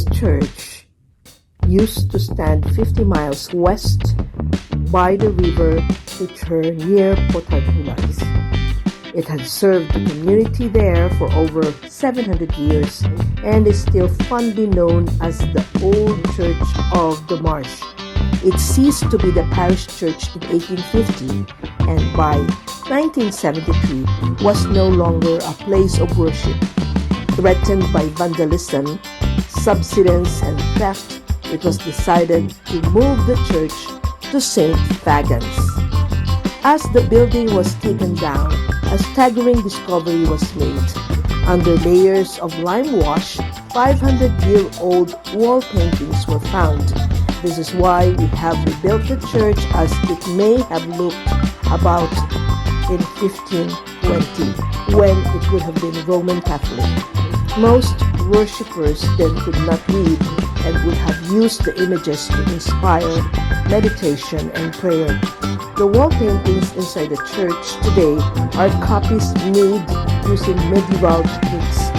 This church used to stand 50 miles west by the river Techo near Potarpulas. It had served the community there for over 700 years and is still fondly known as the Old Church of the Marsh. It ceased to be the parish church in 1850 and by 1973 was no longer a place of worship. Threatened by vandalism, subsidence, and theft, it was decided to move the church to St. Fagans. As the building was taken down, a staggering discovery was made. Under layers of lime wash, 500-year-old wall paintings were found. This is why we have rebuilt the church as it may have looked about in 1520, when it would have been Roman Catholic. Most worshippers then could not read and would have used the images to inspire meditation and prayer. The wall paintings inside the church today are copies made using medieval techniques.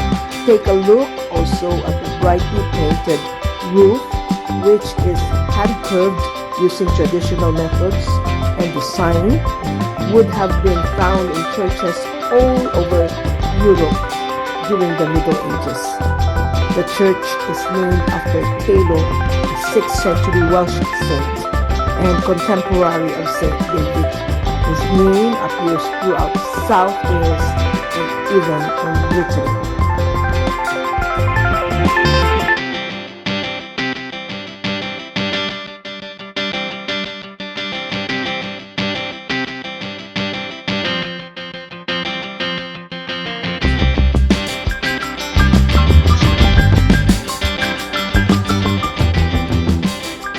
Take a look also at the brightly painted roof, which is hand-curved using traditional methods, and the sign would have been found in churches all over Europe during the Middle Ages. The church is named after Teilo, a 6th century Welsh saint and contemporary of Saint David. His name appears throughout South Wales and even in Britain.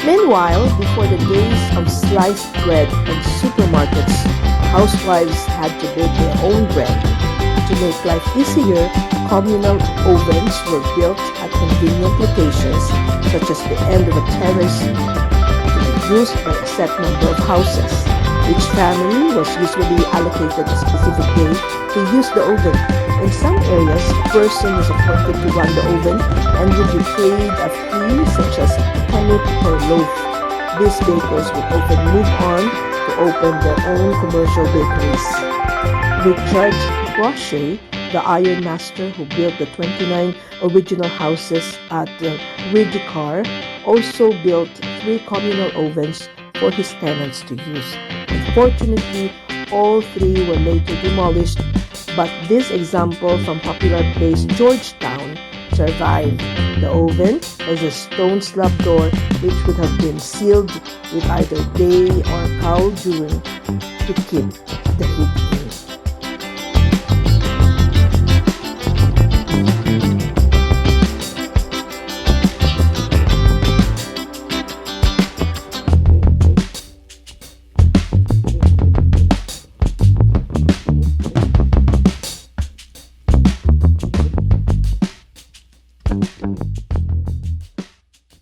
Meanwhile, before the days of sliced bread and supermarkets, housewives had to bake their own bread. To make life easier, communal ovens were built at convenient locations, such as the end of a terrace, to be used by a set number of houses. Each family was usually allocated a specific day to use the oven. In some areas, a person was appointed to run the oven and would be paid a fee such as a penny per loaf. These bakers would often move on to open their own commercial bakeries. Richard Crochet, the iron master who built the 29 original houses at Riddicar, also built 3 communal ovens for his tenants to use. Unfortunately, all 3 were later demolished, but this example from popular place Georgetown survived. The oven has a stone slab door which would have been sealed with either day or cowl during to keep the heat